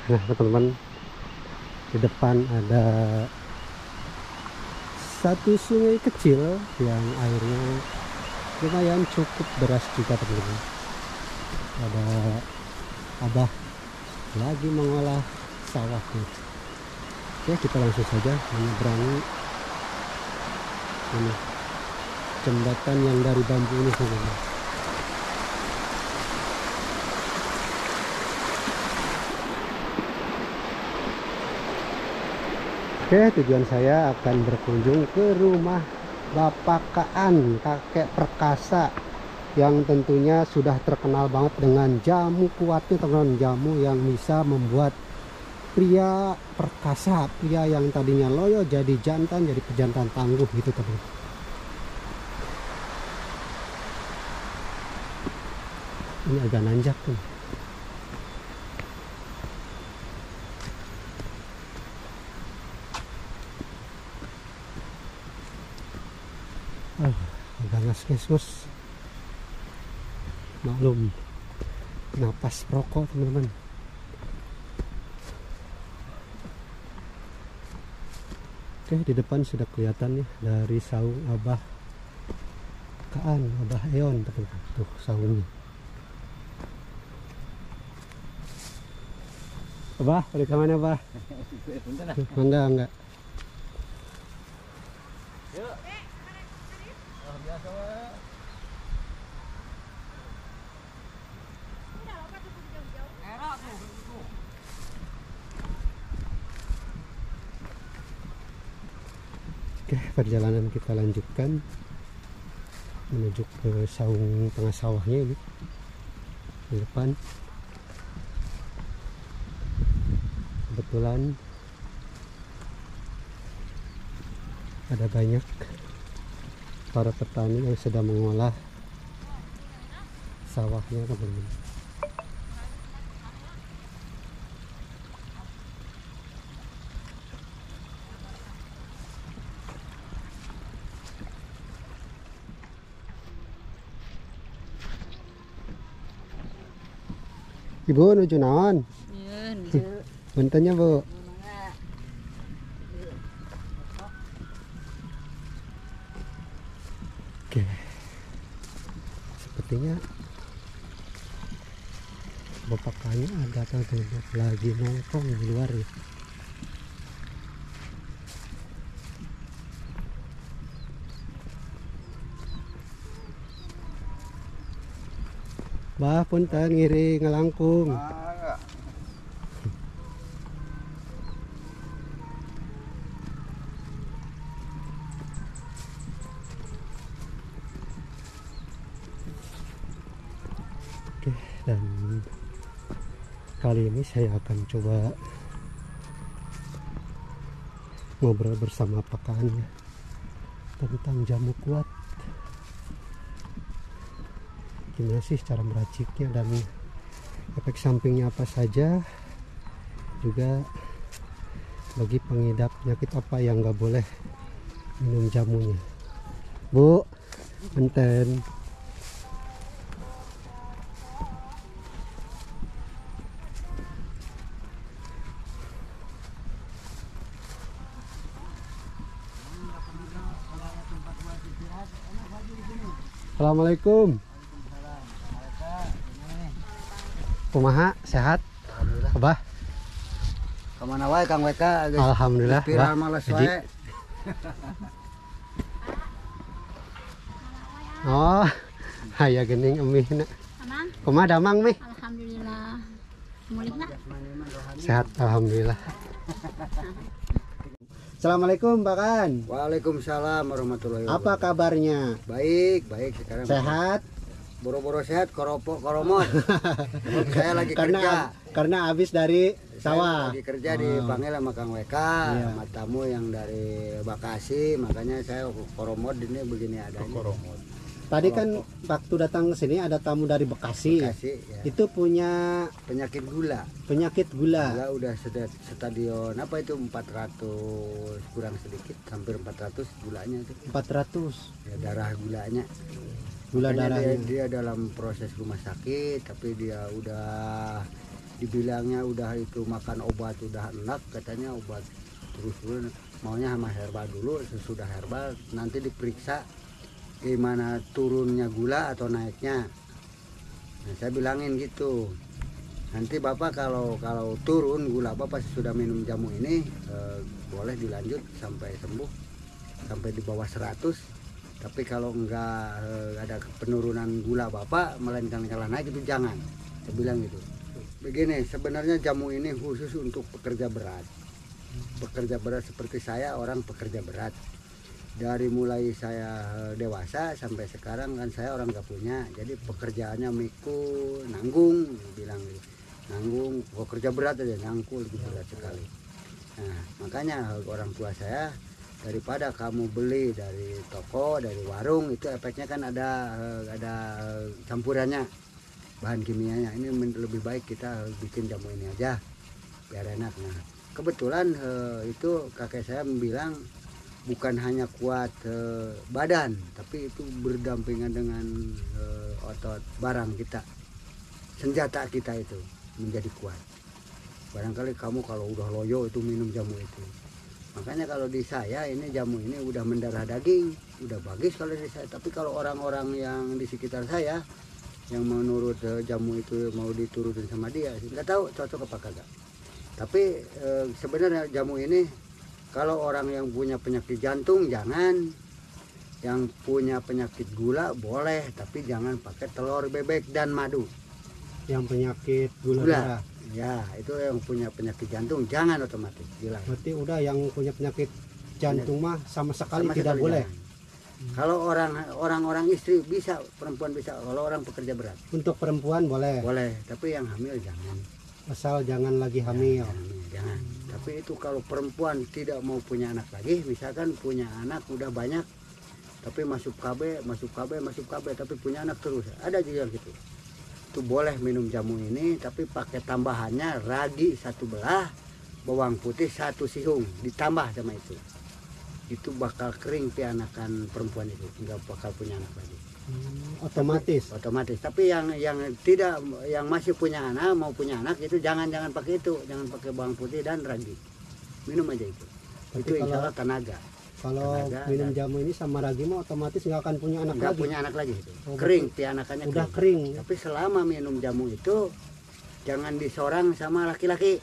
Nah teman-teman, di depan ada satu sungai kecil yang airnya lumayan cukup deras juga teman-teman. Ada abah lagi mengolah sawahnya. Oke, kita langsung saja menyeberangi ini jembatan yang dari bambu ini teman-teman. Oke, tujuan saya akan berkunjung ke rumah Bapak Kaan, kakek perkasa, yang tentunya sudah terkenal banget dengan jamu kuatnya teman-teman. Jamu yang bisa membuat pria perkasa, pria yang tadinya loyo jadi jantan, jadi pejantan tangguh gitu teman-teman. Ini agak nanjak tuh. Agak nges-nges, maklum napas rokok teman-teman. Oke, di depan sudah kelihatan ya dari saung Abah Kaan, Abah Eon teman-teman. Tuh saungnya. Abah, balik ke mana Abah? Enggak. Oke, perjalanan kita lanjutkan menuju ke saung tengah sawahnya ini di depan. Kebetulan ada banyak para petani yang sedang mengolah sawahnya teman-teman. Ibu nuju naon? Bentennya Bu. Oke. Sepertinya Bapak Kanya ada teman-teman lagi nongkrong di luar ya. Bah, punten ngiri ngelangkung. Oke, dan kali ini saya akan coba ngobrol bersama Pak Kaan ya, tentang jamu kuat. Gimana sih cara meraciknya dan efek sampingnya apa saja, juga bagi pengidap penyakit apa yang nggak boleh minum jamunya. Bu, enten. Assalamualaikum. Kumaha, sehat? Abah? Kemana wae Kang Weka? Alhamdulillah. Viral males wae. Oh, aya geuning emihna. Amang, Kumaha damang mih? alhamdulillah. Mulihna. Sehat alhamdulillah. Assalamualaikum Pak Kan. Waalaikumsalam warahmatullahi wabarakatuh. Apa kabarnya? Baik sekarang. Sehat? Boro-boro sehat, koromot. Saya lagi kerja. Karena habis dari sawah. Saya lagi kerja dipanggil sama Kang Weka, Iya. sama tamu yang dari Bekasi, makanya saya koromot ini begini adanya. Tadi kan waktu datang ke sini ada tamu dari Bekasi. Bekasi ya. Itu punya Penyakit gula. gula. Gula udah stadion apa itu 400 kurang sedikit, hampir 400 gulanya itu. 400 Ya, darah gulanya. gula Makanya darahnya. dia dalam proses rumah sakit, tapi dia udah dibilangnya udah itu makan obat udah enak, katanya obat terus maunya sama herbal dulu. Sesudah herbal nanti diperiksa gimana turunnya gula atau naiknya. Nah, saya bilangin gitu, nanti Bapak kalau turun gula Bapak sudah minum jamu ini boleh dilanjut sampai sembuh, sampai di bawah 100. Tapi kalau enggak ada penurunan gula Bapak, melainkan kalah naik, itu jangan. Saya bilang gitu. Begini, sebenarnya jamu ini khusus untuk pekerja berat. Pekerja berat seperti saya, orang pekerja berat. Dari mulai saya dewasa sampai sekarang kan saya orang gak punya, jadi pekerjaannya mikul, nanggung, bilang gitu. Nanggung, kok kerja berat aja, nyangkul gitu, berat sekali. Nah, makanya orang tua saya, daripada kamu beli dari toko, dari warung, itu efeknya kan ada campurannya, bahan kimianya. Ini lebih baik kita bikin jamu ini aja, biar enak. Nah, kebetulan itu kakek saya bilang, bukan hanya kuat badan, tapi itu berdampingan dengan otot barang kita, senjata kita itu menjadi kuat. Barangkali kamu kalau udah loyo itu minum jamu itu. Makanya kalau di saya ini jamu ini udah mendarah daging, udah bagus kalau di saya. Tapi kalau orang-orang yang di sekitar saya yang menurut jamu itu mau diturutin sama dia, nggak tahu cocok apa kagak. Tapi sebenarnya jamu ini kalau orang yang punya penyakit jantung jangan, yang punya penyakit gula boleh, tapi jangan pakai telur bebek dan madu. Yang penyakit gula darah. Ya, itu yang punya penyakit jantung jangan otomatis gila. Berarti udah yang punya penyakit jantung mah sama sekali Sama tidak sekali boleh. jangan. Kalau orang istri bisa, perempuan bisa. Kalau orang pekerja berat Untuk perempuan boleh, boleh, tapi yang hamil jangan. asal jangan lagi hamil. Jangan. Tapi itu kalau perempuan tidak mau punya anak lagi, misalkan punya anak udah banyak, tapi masuk KB, tapi punya anak terus, ada juga gitu. Itu boleh minum jamu ini, tapi pakai tambahannya ragi 1 belah, bawang putih 1 sihung, ditambah sama itu. Itu bakal kering pianakan perempuan itu, nggak bakal punya anak lagi. Otomatis. Tapi yang tidak, yang masih punya anak, mau punya anak itu jangan pakai itu, jangan pakai bawang putih dan ragi, minum aja itu. Tapi itu insya Allah tenaga. Kalau minum jamu ini sama ragi mah otomatis nggak akan punya anak Nggak lagi. punya anak lagi itu. Oh, Kering pianakannya udah kering. Tapi selama minum jamu itu jangan disorang sama laki-laki.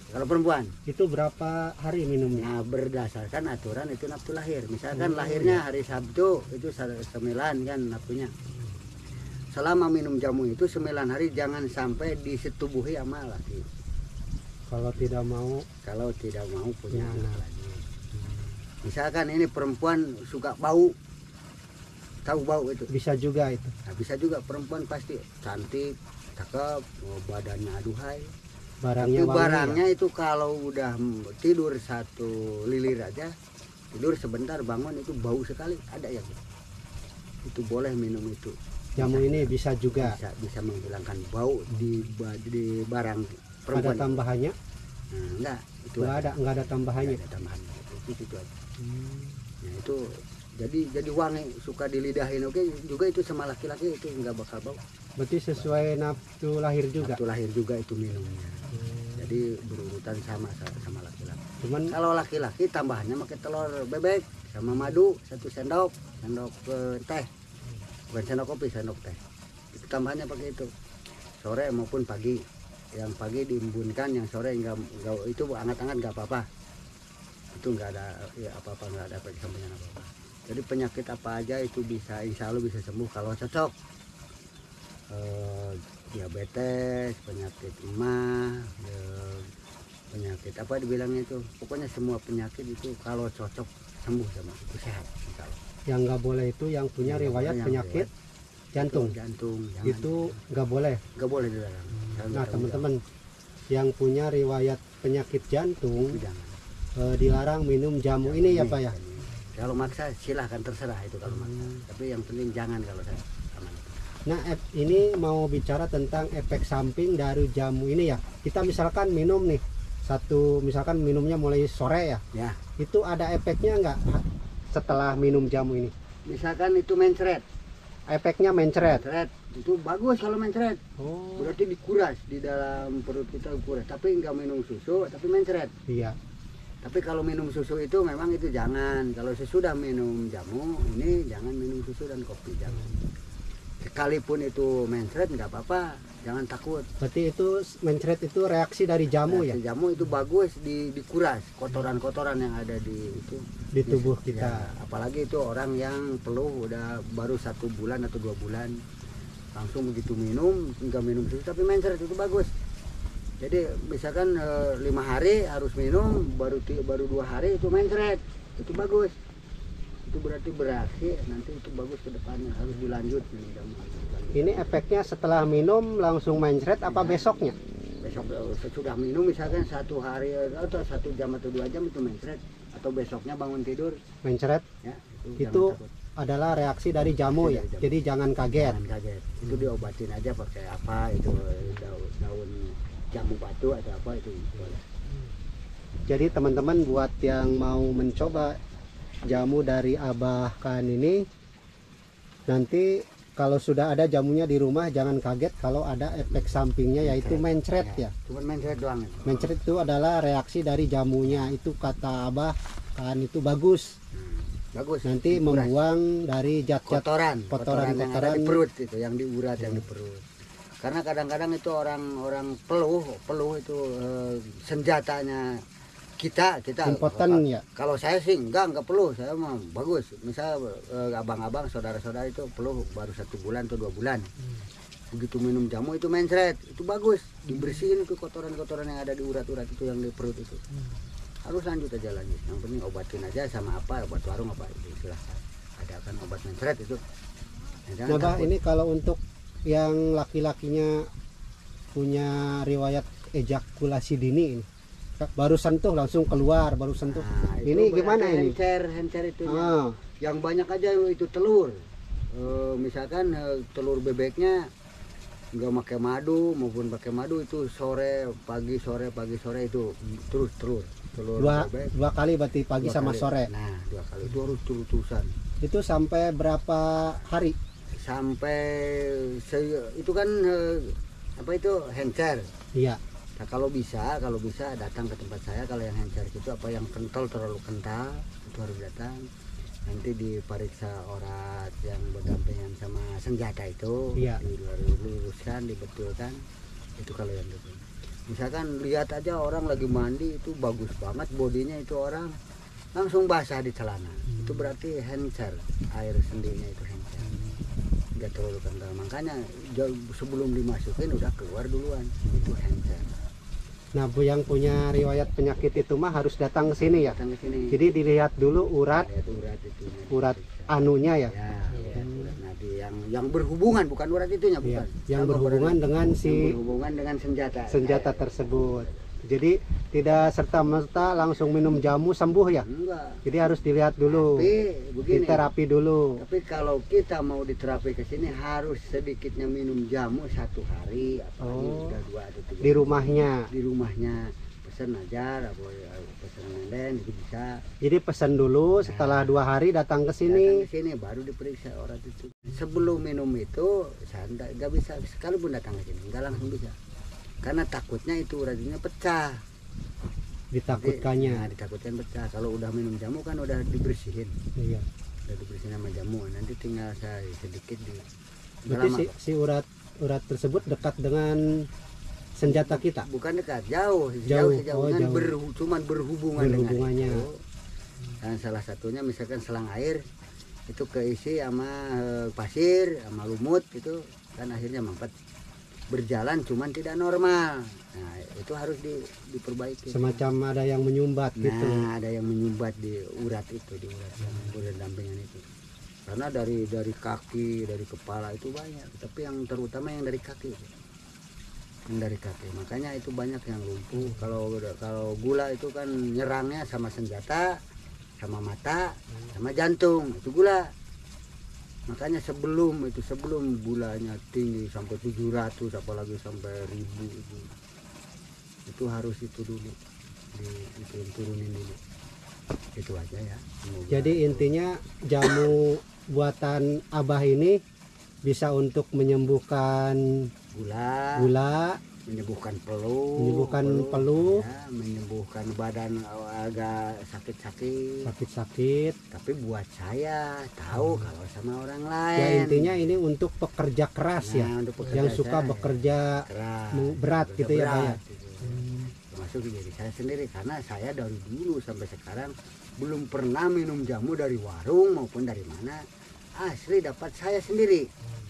Kalau perempuan Itu berapa hari minumnya? nah berdasarkan aturan itu nafsu lahir. Misalkan lahirnya hari Sabtu, itu 9 kan nafsunya. Selama minum jamu itu 9 hari jangan sampai disetubuhi sama laki. Kalau tidak mau Punya anak lagi. Misalkan ini perempuan suka bau, tahu bau itu. bisa juga itu. Nah, bisa juga perempuan pasti cantik, cakep, badannya aduhai. Barangnya Tapi wangi barangnya itu kalau udah tidur 1 lilir aja, tidur sebentar bangun itu bau sekali, ada yang itu boleh minum itu. Jamu ini bisa juga. Bisa menghilangkan bau di barang perempuan. Ada tambahannya? Nah, enggak, itu Enggak ada tambahannya. Ada tambahannya. Itu aja. Nah, itu jadi wangi, suka dilidahin. Oke, juga itu sama laki-laki itu enggak bakal bau. Berarti sesuai nafsu lahir juga. Nafsu lahir juga itu minumnya. Jadi berurutan sama laki-laki. Cuman Kalau laki-laki tambahannya pakai telur bebek sama madu 1 sendok teh, bukan sendok kopi, sendok teh. Itu tambahannya pakai itu. Sore maupun pagi. Yang pagi diembunkan, yang sore enggak itu hangat-hangat enggak apa-apa. Itu enggak ada ya apa-apa, enggak ada efek sampingan apa-apa. Jadi penyakit apa aja itu bisa, insya Allah bisa sembuh kalau cocok. Diabetes, penyakit emah, penyakit apa dibilangnya itu, pokoknya semua penyakit itu kalau cocok sembuh sama itu, sehat insya Allah. yang nggak boleh itu yang punya riwayat penyakit jantung. Itu nggak boleh. Nggak boleh dilarang. Nah teman-teman yang punya riwayat penyakit jantung Itu jangan. Dilarang minum jamu ini ya Pak ya. Kalau maksa silahkan, terserah itu kalau maksa. Tapi yang penting jangan kalau saya aman. Nah ini mau bicara tentang efek samping dari jamu ini ya. Kita misalkan minum nih misalkan minumnya mulai sore ya. Ya. Itu ada efeknya nggak setelah minum jamu ini? Misalkan itu mencret, efeknya mencret. Mencret itu bagus kalau mencret. Oh. Berarti dikuras di dalam perut kita dikuras. Tapi nggak minum susu, tapi mencret. Iya. Tapi kalau minum susu itu memang itu jangan. Kalau sesudah minum jamu ini jangan minum susu dan kopi, jangan. Sekalipun itu mencret nggak apa-apa, jangan takut. Berarti itu mencret itu reaksi dari jamu ya? Jamu itu bagus dikuras kotoran-kotoran yang ada di itu Di tubuh ya, kita. apalagi itu orang yang peluh udah baru 1 bulan atau 2 bulan, langsung begitu minum nggak minum susu tapi mencret itu bagus. Jadi misalkan 5 hari harus minum, baru 2 hari itu mencret, itu bagus. Itu berarti nanti itu bagus ke depannya, harus dilanjut minum jamu. Ini efeknya setelah minum langsung mencret apa besoknya? Besok sesudah minum misalkan 1 hari atau 1 jam atau 2 jam itu mencret, atau besoknya bangun tidur Mencret ya itu jangan takut. adalah reaksi dari jamu ya. Dari jamu. Jadi jangan kaget. Jangan kaget. Itu diobatin aja pakai apa itu daun jamu batu atau apa itu boleh. Jadi teman-teman buat yang mau mencoba jamu dari Abah Kaan ini, nanti kalau sudah ada jamunya di rumah jangan kaget kalau ada efek sampingnya yaitu mencret ya. Cuman mencret doang. Mencret itu adalah reaksi dari jamunya. Itu kata Abah Kaan itu bagus. Bagus. Nanti dikuras. membuang dari zat-zat kotoran yang ada di kotoran. perut itu, yang diurat yang di perut. Karena kadang-kadang itu orang peluh itu senjatanya kita Impoten ya. Kalau saya sih enggak peluh, saya mah bagus. Misal abang-abang saudara-saudara itu peluh baru 1 bulan atau 2 bulan. Begitu minum jamu itu mencret, itu bagus. Dibersihin itu kotoran-kotoran yang ada di urat-urat itu yang di perut itu. Harus lanjut aja lanjut. Yang penting obatin aja sama apa, obat warung apa itu silahkan. Ada kan obat mencret itu. Nah, Bah, ini kalau untuk yang laki-lakinya punya riwayat ejakulasi dini ini, baru sentuh langsung keluar, baru sentuh. Nah, Ini gimana ini? Hencer itu Ah, yang banyak aja itu telur. Misalkan telur bebeknya nggak pakai madu maupun pakai madu itu pagi sore itu terus telur bebek. 2 kali berarti pagi 2 sama kali. sore. Nah 2 kali itu harus terus-terusan Itu sampai berapa hari? sampai itu kan apa itu hencer. Iya. Nah kalau bisa datang ke tempat saya. Kalau yang hencer itu apa yang kental, terlalu kental itu harus datang. Nanti diperiksa orat yang berdampingan sama senjata itu. Iya. Diluruskan, dibetulkan. Itu kalau yang itu. Misalkan lihat aja orang lagi mandi itu bagus banget bodinya, itu orang langsung basah di celana. Itu berarti hencer, air sendinya itu hencer. Nggak terlalu kental, makanya sebelum dimasukin udah keluar duluan, itu hencer. Nah, Bu yang punya riwayat penyakit itu mah harus datang ke sini ya. Datang ke sini. Jadi dilihat dulu urat Lihat urat itu. urat anunya ya. Ya, lihat urat nadi yang berhubungan, bukan urat itunya, Iya, bukan. yang Sama berhubungan urat- dengan yang si berhubungan dengan senjata tersebut. Jadi tidak serta-merta langsung minum jamu sembuh ya. Enggak. Jadi harus dilihat dulu, Tapi begini. diterapi dulu. Tapi kalau kita mau diterapi ke sini harus sedikitnya minum jamu 1 hari, apalagi Oh. sudah 2 atau 3 Di rumahnya. di rumahnya pesan aja, pesan online itu bisa. Jadi pesan dulu, setelah 2 hari datang ke Datang sini. ke sini baru diperiksa orat itu. Sebelum minum itu saya nggak bisa sekalipun datang ke sini, nggak langsung bisa. Karena takutnya itu uratnya pecah. Ditakutkannya. Nah, ditakutkan pecah. Kalau udah minum jamu kan udah dibersihin, Iya. udah dibersihin sama jamu. Nanti tinggal saya sedikit di. Berarti si urat tersebut dekat dengan senjata kita. Bukan dekat, jauh Jauh. sejauh Oh, kan jauh. cuman berhubungan Berhubungannya. dengan itu. Dan salah satunya misalkan selang air itu keisi sama pasir sama lumut itu kan akhirnya mampet, berjalan cuman tidak normal. Nah itu harus diperbaiki. Semacam ada yang menyumbat gitu. Nah ada yang menyumbat di urat itu, di urat dampingan itu. Karena dari kaki, dari kepala itu banyak, tapi yang terutama yang dari kaki itu. Yang dari kaki, makanya itu banyak yang lumpuh. Kalau gula itu kan nyerangnya sama senjata, sama mata, sama jantung, itu gula. Makanya sebelum gulanya tinggi sampai 700 apalagi sampai 1000 itu harus itu dulu diturunin dulu. Itu aja ya. Semoga. Jadi intinya jamu buatan Abah ini bisa untuk menyembuhkan Gula, gula, menyembuhkan peluh, menyembuhkan peluh, ya, menyembuhkan badan agak sakit-sakit. sakit-sakit. Tapi buat saya tahu kalau sama orang Ya lain. intinya ini untuk pekerja keras ya, Nah, untuk pekerja yang suka saya, bekerja keras, berat bekerja gitu ya Pak ya. berat, gitu. Termasuk diri saya sendiri karena saya dari dulu sampai sekarang belum pernah minum jamu dari warung maupun dari mana. Asli dapat saya sendiri.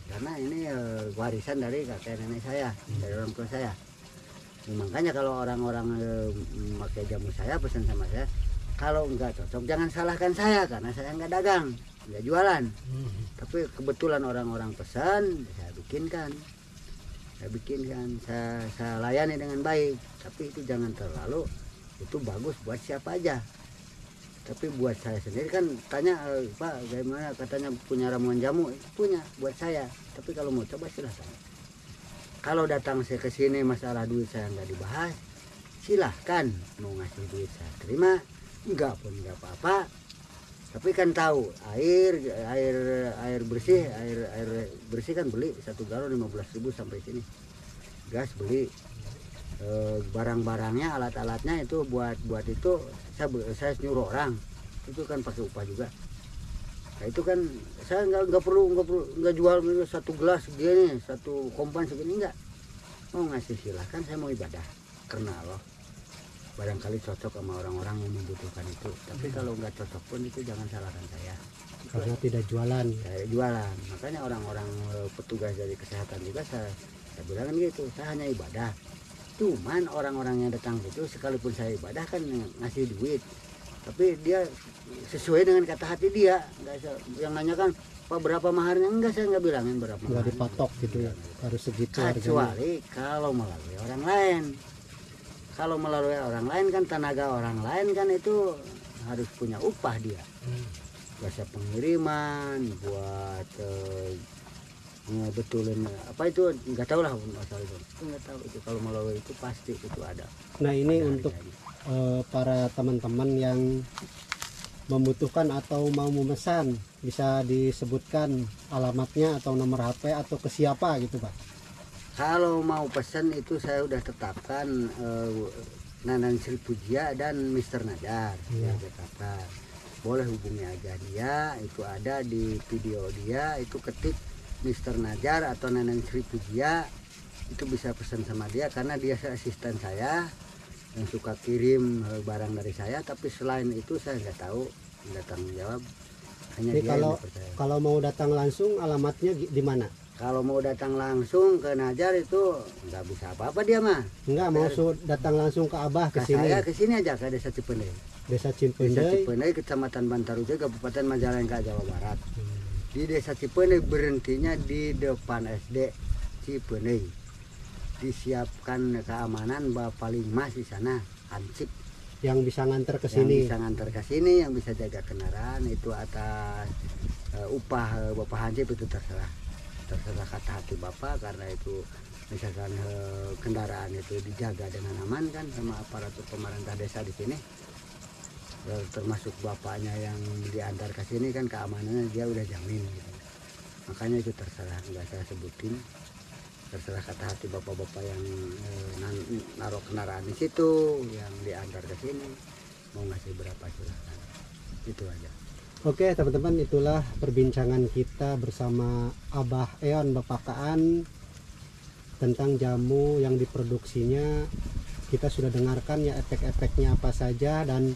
Karena ini warisan dari kakek nenek saya, dari orang tua saya. Makanya kalau orang-orang memakai jamu saya, pesan sama saya, kalau enggak cocok jangan salahkan saya karena saya enggak dagang, enggak jualan. Tapi kebetulan orang-orang pesan, saya bikinkan. Saya layani dengan baik. Tapi itu jangan terlalu, itu bagus buat siapa aja. Tapi buat saya sendiri kan tanya, Pak bagaimana, katanya punya ramuan jamu, punya buat saya. Tapi kalau mau coba silahkan. Kalau datang saya ke sini masalah duit saya nggak dibahas, silahkan mau ngasih duit saya terima, enggak pun enggak apa-apa. Tapi kan tahu air bersih kan beli 1 galon 15.000 sampai sini. Gas beli, barang-barangnya, alat-alatnya itu buat itu saya nyuruh orang itu kan pakai upah juga. Nah itu kan saya nggak perlu jual 1 gelas segini, 1 kompan segini, enggak. Mau ngasih silahkan, saya mau ibadah karena Allah. Barangkali cocok sama orang-orang yang membutuhkan itu. Tapi kalau nggak cocok pun itu jangan salahkan saya. Karena tidak jualan. Saya jualan, makanya orang-orang petugas dari kesehatan juga saya bilang gitu, saya hanya ibadah. Cuman orang-orang yang datang itu sekalipun saya ibadah kan ngasih duit, tapi dia sesuai dengan kata hati dia. Enggak yang nanya kan, Pak berapa maharnya, enggak, saya nggak bilangin berapa Nggak maharnya. dipatok gitu ya, harus segitu harganya. Kecuali kalau melalui orang lain. Kalau melalui orang lain kan tenaga orang lain kan itu harus punya upah dia. Jasa pengiriman, buat betulin apa itu nggak tahu lah masalah itu. Nggak tahu itu, kalau melalui itu pasti itu ada. Nah ini Ada untuk harganya. para teman-teman yang membutuhkan atau mau memesan, bisa disebutkan alamatnya atau nomor HP atau ke siapa gitu Pak? Kalau mau pesan itu saya udah tetapkan Nanan Sri Pujia dan Mr. Najar Iya. dari Jakarta. Boleh hubungi aja dia, itu ada di video dia, itu ketik Mr. Najar atau Nanan Sri Pujia, itu bisa pesan sama dia karena dia asisten saya yang suka kirim barang dari saya. Tapi selain itu saya nggak tahu, nggak tanggung jawab, hanya Jadi dia kalau yang dipercaya. kalau mau datang langsung alamatnya di mana? Kalau mau datang langsung ke Najar itu nggak bisa apa-apa dia mah. Enggak mau datang langsung ke Abah ke Ke sini. saya ke sini aja ke Desa Cipendei. Desa Desa Cimpendei. Cipendei, Kecamatan Bantaruja, Kabupaten Majalengka, Jawa Barat. Di Desa Cipendei berhentinya di depan SD Cipendei. Disiapkan keamanan paling mas di sana, ansip. Yang bisa nganter ke Yang sini. bisa ngantar ke sini, yang bisa jaga kendaraan itu atas upah Bapak Hansip itu terserah kata hati Bapak, karena itu misalkan kendaraan itu dijaga dengan aman kan sama aparatur pemerintah desa di sini. Termasuk bapaknya yang diantar ke sini kan keamanannya dia udah jamin gitu. Makanya itu terserah, nggak saya sebutin, terserah kata hati bapak-bapak yang naruh kendaraan di situ, yang diantar ke sini, mau ngasih berapa silahkan. Itu aja. Oke teman-teman, itulah perbincangan kita bersama Abah Eon Bapakaan tentang jamu yang diproduksinya. Kita sudah dengarkan ya efek-efeknya apa saja, dan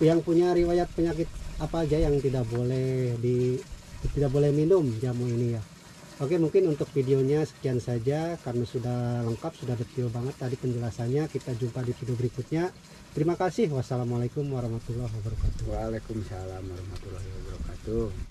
yang punya riwayat penyakit apa aja yang tidak boleh minum jamu ini ya. Oke, mungkin untuk videonya sekian saja karena sudah lengkap, sudah detail banget tadi penjelasannya. Kita jumpa di video berikutnya. Terima kasih. Wassalamualaikum warahmatullahi wabarakatuh. Waalaikumsalam warahmatullahi wabarakatuh.